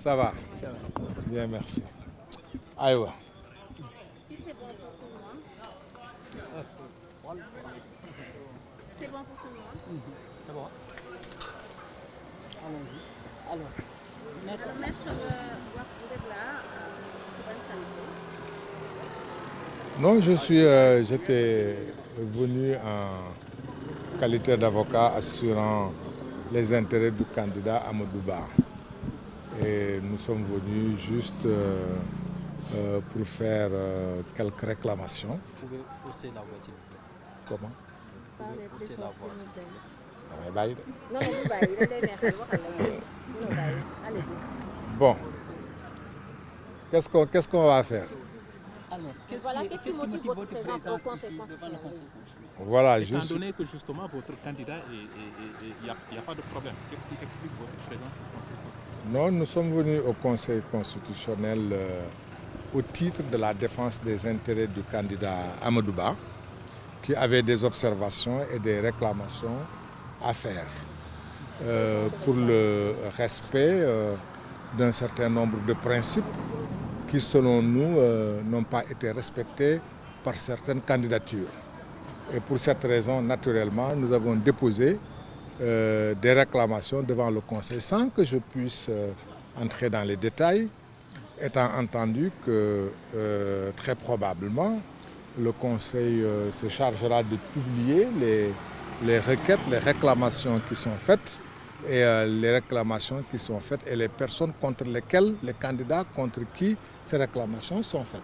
Ça va. Ça va. Bien, merci. Aïwa. Si c'est bon pour tout le monde. C'est bon pour tout le monde. C'est bon. Allons-y. Alors, maître. Maître, vous êtes là, c'est bonne qualité. Non, j'étais venu en qualité d'avocat assurant les intérêts du candidat Amadou Ba. Et nous sommes venus juste pour faire quelques réclamations. Vous pouvez pousser la voix, s'il vous plaît. Comment? Vous pouvez pousser la voix. Non, vous allez-y. Bon, qu'est-ce qu'on va faire? Alors, Qu'est-ce qui motive votre présence au Conseil constitutionnel? Voilà, Étant donné que justement votre candidat, il n'y a pas de problème, qu'est-ce qui explique votre présence au Conseil constitutionnel? Non, nous sommes venus au Conseil constitutionnel au titre de la défense des intérêts du candidat Amadou Ba, qui avait des observations et des réclamations à faire pour le respect d'un certain nombre de principes qui, selon nous, n'ont pas été respectés par certaines candidatures. Et pour cette raison, naturellement, nous avons déposé des réclamations devant le Conseil sans que je puisse entrer dans les détails, étant entendu que très probablement le Conseil se chargera de publier les requêtes, les réclamations qui sont faites et les réclamations qui sont faites et les personnes contre lesquelles, les candidats contre qui ces réclamations sont faites.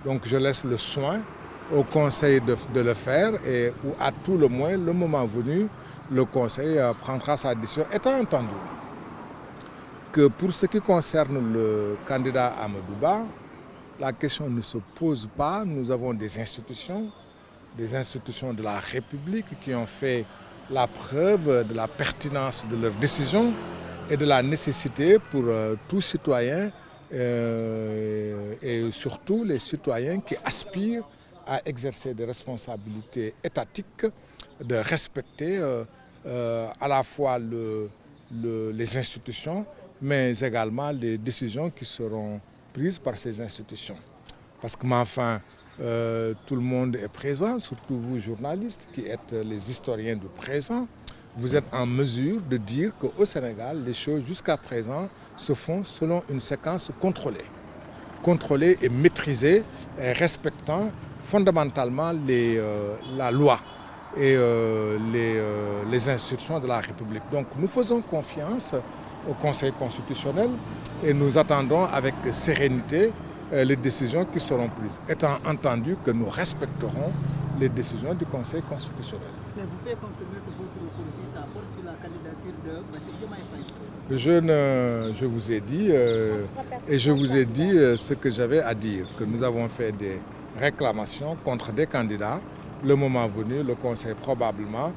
Donc je laisse le soin au Conseil de le faire et ou à tout le moins, le moment venu, le Conseil prendra sa décision, étant entendu que pour ce qui concerne le candidat Amadou Ba, la question ne se pose pas. Nous avons des institutions de la République qui ont fait la preuve de la pertinence de leurs décisions et de la nécessité pour tout citoyen et surtout les citoyens qui aspirent à exercer des responsabilités étatiques, de respecter à la fois les institutions, mais également les décisions qui seront prises par ces institutions. Parce que, enfin, tout le monde est présent, surtout vous journalistes qui êtes les historiens du présent. Vous êtes en mesure de dire qu'au Sénégal, les choses jusqu'à présent se font selon une séquence contrôlée et maîtrisée, et respectant fondamentalement la loi et les institutions de la République. Donc nous faisons confiance au Conseil constitutionnel et nous attendons avec sérénité les décisions qui seront prises, étant entendu que nous respecterons les décisions du Conseil constitutionnel. Mais vous pouvez confirmer que votre recours aussi, ça porte sur la candidature de Bassirou Diomaye Faye? Je vous ai dit, et je vous ai dit ce que j'avais à dire, que nous avons fait des réclamations contre des candidats. Le moment venu, le Conseil probablement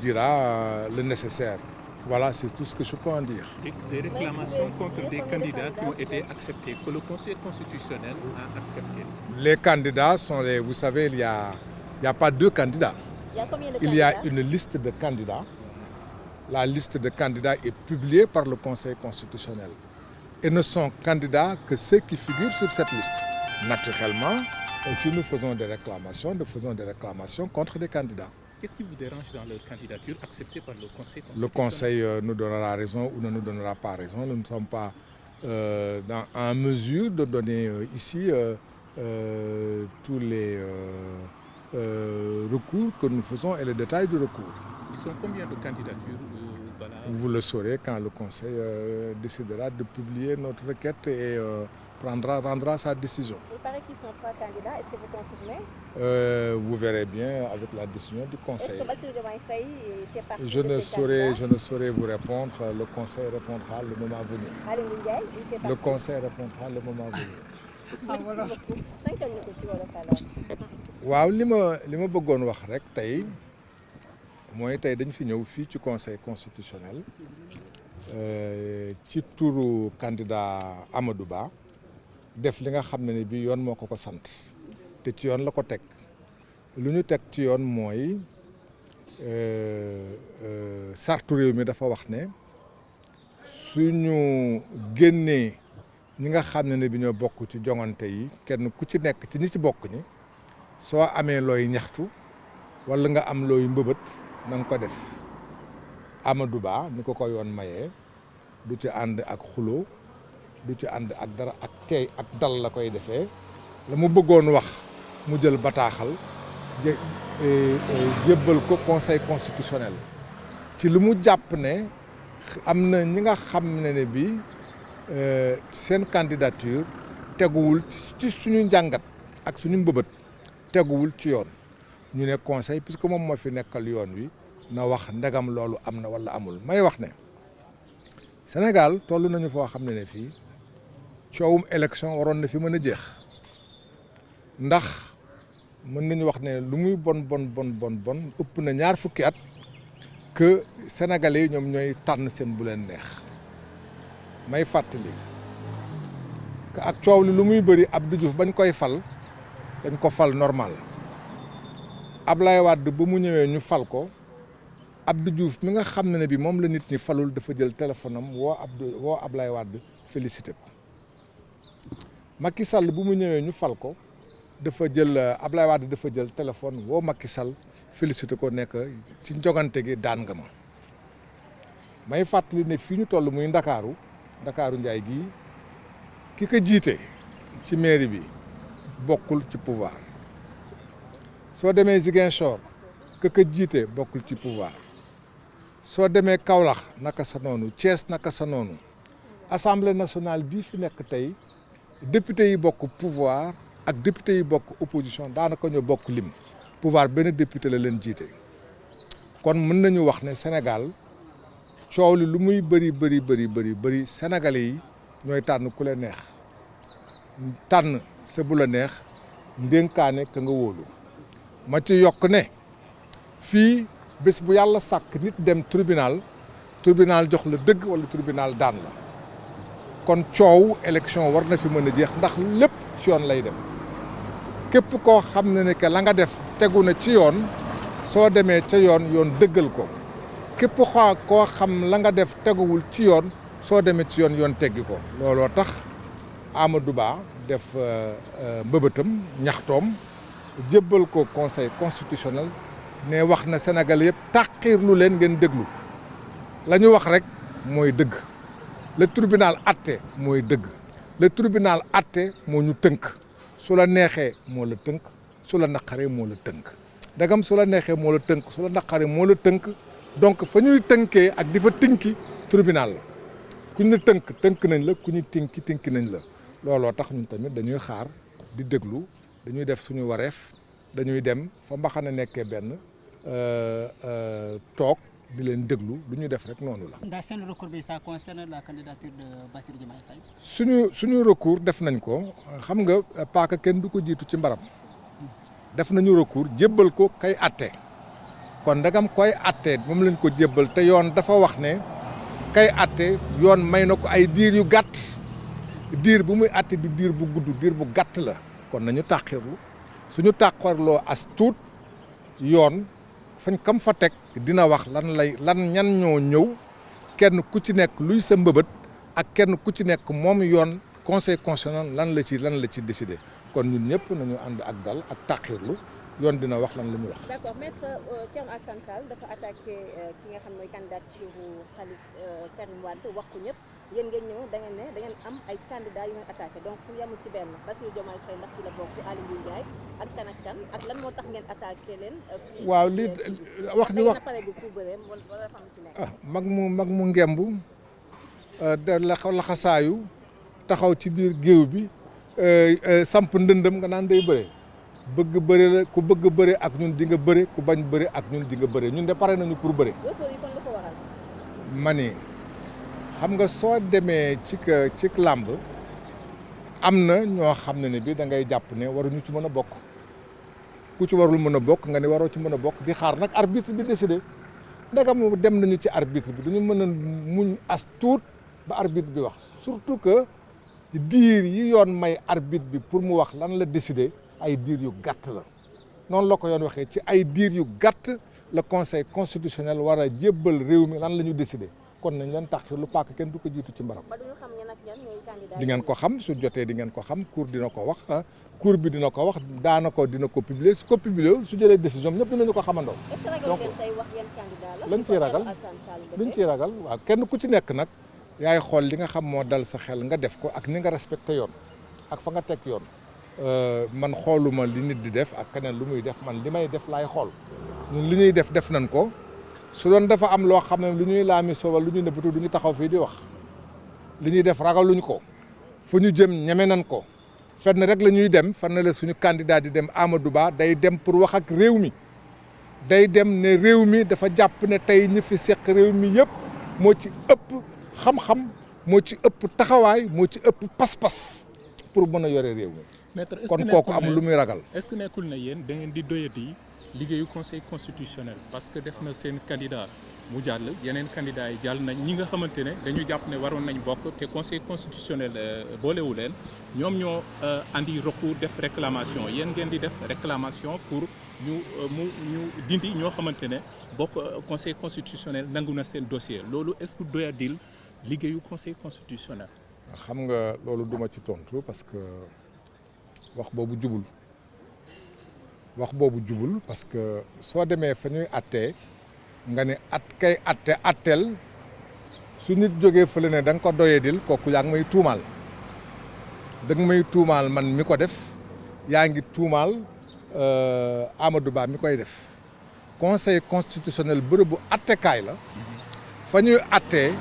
dira le nécessaire. Voilà, c'est tout ce que je peux en dire. Des réclamations contre des candidats qui ont été acceptés, que le Conseil constitutionnel a acceptés. Les candidats sont les... Vous savez, il n'y a pas deux candidats. Il y a une liste de candidats. La liste de candidats est publiée par le Conseil constitutionnel. Et ne sont candidats que ceux qui figurent sur cette liste. Naturellement, et si nous faisons des réclamations, nous faisons des réclamations contre des candidats. Qu'est-ce qui vous dérange dans leur candidature acceptée par le Conseil constitutionnel? Le Conseil nous donnera raison ou ne nous donnera pas raison. Nous ne sommes pas en mesure de donner ici tous les recours que nous faisons et les détails du recours. Ils sont combien de candidatures Vous le saurez quand le Conseil décidera de publier notre requête et rendra sa décision. Il paraît qu'ils sont 3 candidats. Est-ce que vous confirmez? Vous verrez bien avec la décision du Conseil. Est-ce que Bassirou Diomaye Faye fait partie je ne saurais vous répondre. Le Conseil répondra le moment venu. Le Conseil répondra le moment venu. waaw li ma bëggoon wax rek tey mooy tey dañ fi ñëw fii ci Conseil constitutionnel ci turu candidat Amadou Ba def li nga xam ne bi yoon moo ko sant te ci yoon la ko teg lu ñu teg ci yoon mooy sartu réew mi dafa wax ne suñu génnee ñi nga xam ne bi ñoo bokk ci joŋante yi kenn ku ci nekk ci ñi ci bokk ñi soo amee looy ñaxtu wala nga am looy mbëbët na nga ko def. Amadou Ba ni ko yoon mayee du ci ànd ak xuloo du ci ànd ak dara ak tey ak dal la koy defee la mu bëggoon wax mu jël bataaxal jébbal ko conseil constitutionnel ci lu mu jàpp ne am na ñi nga xam ne bi seen candidature teguwul ci suñu njàngat ak suñu mbëbët teguwul ci yoon ñu ne conseil puisque moom moo fi nekkal yoon wi na wax ndegam loolu am na wala amul. may wax ne Sénégal toll nañu foo xam ne fii coowum élection waroon na fi mën a jeex ndax mën nañu wax ne lu muy bon ëpp na ñaar fukki at que sénégalais yi ñoom ñooy tànn seen bu leen neex. may fàttali que ak coow li lu muy bëri Abdou Diouf bañ koy fal dañ ko fal normal Ablaye Wade ba mu ñëwee ñu fal ko Abdou Diouf mi nga xam ne bi moom la nit ñi falul dafa jël téléphone am woo Ablaye Wade félicité ko Macky Sall bu mu ñëwee ñu fal ko dafa jël Ablaye Wade dafa jël téléphone woo Macky Sall félicité ko nekk ci njogante gi daan nga ma. may fàttali ne fii ñu toll muy Ndakaaru Njaay gii ki ko jiite ci mairie bi bokkul ci pouvoir soo demee Ziguinchor ki ko jiite bokkul ci pouvoir soo demee Kaolack naka sa noonu Thiès naka sa noonu assemblée nationale bii fi nekk tey député yi bokk pouvoir ak député yi bokk opposition daanaka ñoo bokk lim pouvoir benn député la leen jiite kon mën nañu wax ne Sénégal coow li lu muy bëri sénégalais yi ñooy tànn ku la neex tànn sa bu la neex ndénkaane ka nga wóolu ma ci yokk ne fii bés bu yàlla sàkk nit dem tribunal jox la dëgg wala tribunal daan la kon coow élection war na fi mën a jeex ndax lépp ci yoon lay dem képp koo xam ne que la nga def tegu na ci yoon soo demee ca yoon dëggal ko képp koo xam la nga def teguwul ci yoon soo demee ci yoon teggi ko looloo tax Amadou Ba def mbëbëtam ñaxtoom jébbal ko conseil constitutionnel ne wax na Sénégal yëpp tàqirlu leen ngeen déglu la ñu wax rek mooy dëgg le tribunal atte mooy dëgg le tribunal atte moo ñu tënk su la neexee moo la tënk su la naqaree moo la tënk dagam su la neexee moo la tënk su la naqaree moo la tënk donc fa ñuy tënkee ak di fa tinki tribunal la ku ñu tënk nañ la ku ñu tinki nañ la looloo tax ñun tamit dañuy xaar di déglu dañuy def suñu wareef dañuy dem fa mbaxana nekkee benn toog di leen déglu lu ñuy def rek noonu la. ndax seen recours bi ça concerne la candidature de Bassirou Diomaye Faye. suñu recours def nañ ko xam nga paaka kenn du ko jiitu ci mbaram def nañu recours jébbal ko kay atte kon ndagam koy atte moom lañ ko jébbal te yoon dafa wax ne kay atte yoon may na ko ay diir yu gàtt diir bu muy atte du diir bu gudd diir bu gàtt la kon nañu tàqirlu suñu tàqarloo as tuut yoon fañ kam fa teg dina wax lan ñan ñoo ñëw kenn ku ci nekk luy sa mbëbët ak kenn ku ci nekk moom yoon conseil constitutionnel lan la ci décidé kon ñun ñëpp nañu ànd ak dal ak tàqirlu yoon dina wax lan la ñu wax. d'accord maître Thierno Alassane Sall dafa attaqué ki nga xam mooy candidature Karim Wade wax ko ñëpp yéen ngeen ñëw da ngeen am ay candidats yu ngeen attaqué donc fu yemul ci benn Bassirou Diomaye Faye ndax ci la bokk Aly Ngouille Ndiaye ak kan ak lan moo tax ngeen attaqué leen. waaw li wax ji wax mag mu ngemb de laxasaayu taxaw ci biir géew bi samp ndëndëm nga naan day bëre. bëgg bëre la ku bëgg bëre ak ñun di nga bëre ku bañ bëre ak ñun di nga bëre ñun de pare nañu pour bëre. ma ni xam nga soo demee ci làmb am na ñoo xam ne bi da ngay jàpp ne waruñu ci mën a bokk ku ci warul mën a bokk nga ne waroo ci mën a bokk di xaar nag arbitre bi décidé ndegam dem nañu ci arbitre bi duñu mën a muñ as tuut ba arbitre bi wax surtout que diir yi yoon may arbitre bi pour mu wax lan la décidé. ay diir yu gàtt la noonu la ko yoon waxee ci ay diir yu gàtt le conseil constitutionnel war a jébbal réew mi lan la ñu décidé kon nañ leen tax lu paak kenn du ko jiitu ci mbaram. ba duñu xam ñan ak ñan ñooy candidat di ngeen ko xam su jotee di ngeen ko xam cour dina ko wax cour bi dina ko wax daanaka dina ko publier su ko publier su jëlee décision ñëpp dinañu ko xamandoo. est-ce que ragal ngeen tey wax yan candidat la. lañ ciy ragal luñ ciy ragal waaw kenn ku ci nekk nag yaay xool li nga xam moo dal sa xel nga def ko ak ni nga respecté yoon ak fa nga teg yoon. man xooluma li nit di def ak keneen lu muy def man li may def laay xool ñun li ñuy def nañ ko su doon dafa am loo xam ne lu ñuy laami so wala lu ñuy nëbbatu du ñu taxaw fii di wax li ñuy def ragaluñ ko fu ñu jëm ñeme nañ ko fenn rek la ñuy dem fan la suñu candidat di dem Amadou Ba day dem pour wax ak réew mi day dem ne réew mi dafa jàpp ne tey ñi fi seq réew mi yëpp moo ci ëpp xam-xam moo ci ëpp taxawaay moo ci ëpp pas-pas pour mën a yore réew mi. Maître, kon kooku amul lu muy ragal. est-ce que nekkul na yéen da ngeen di doyati liggéeyu conseil constitutionnel parce que def na seen candidat mu jàll yeneen candidat yi jàll nañ ñi nga xamante ne dañu jàpp ne waroon nañ bokk te conseil constitutionnel boolewu leen ñoom ñoo andi recours def réclamation yéen ngeen di def réclamation pour ñu dindi ñoo xamante ne bokk conseil constitutionnel nangu na seen dossier loolu est-ce que doyadil liggéeyu conseil constitutionnel. xam nga loolu duma ci tontu parce que. wax boobu jubul parce que soo demee fa ñuy attee nga ne kay atteel su nit jógee fële ne da nga ko doyedil kooku yaa ngi may tuumaal da nga may tuumaal man mi ko def yaa ngi tuumaal Amadou Ba mi koy def conseil constitutionnel bërëbu attekaay la fa ñuy attee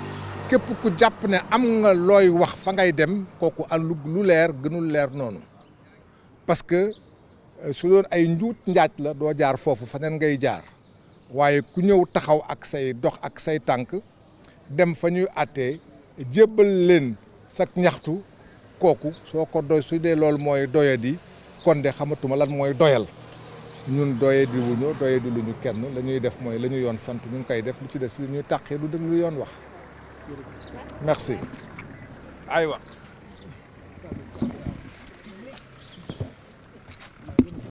képp ku jàpp ne am nga looy wax fa ngay dem kooku lu leer gënul leer noonu. parce que su doon ay njuut njaaj la doo jaar foofu faneen ngay jaar waaye ku ñëw taxaw ak say dox ak say tànk dem fa ñuy àttee jébbal leen sak ñaxtu kooku soo ko doy su dee loolu mooy doyadi kon de xamatuma lan mooy doyal ñun doyadi wuñu doyadi lu ñu kenn la ñuy def mooy la ñu yoon sant ñu ngi koy def lu ci des lu ñuy tàqee lu dëgg lu yoon wax merci aywa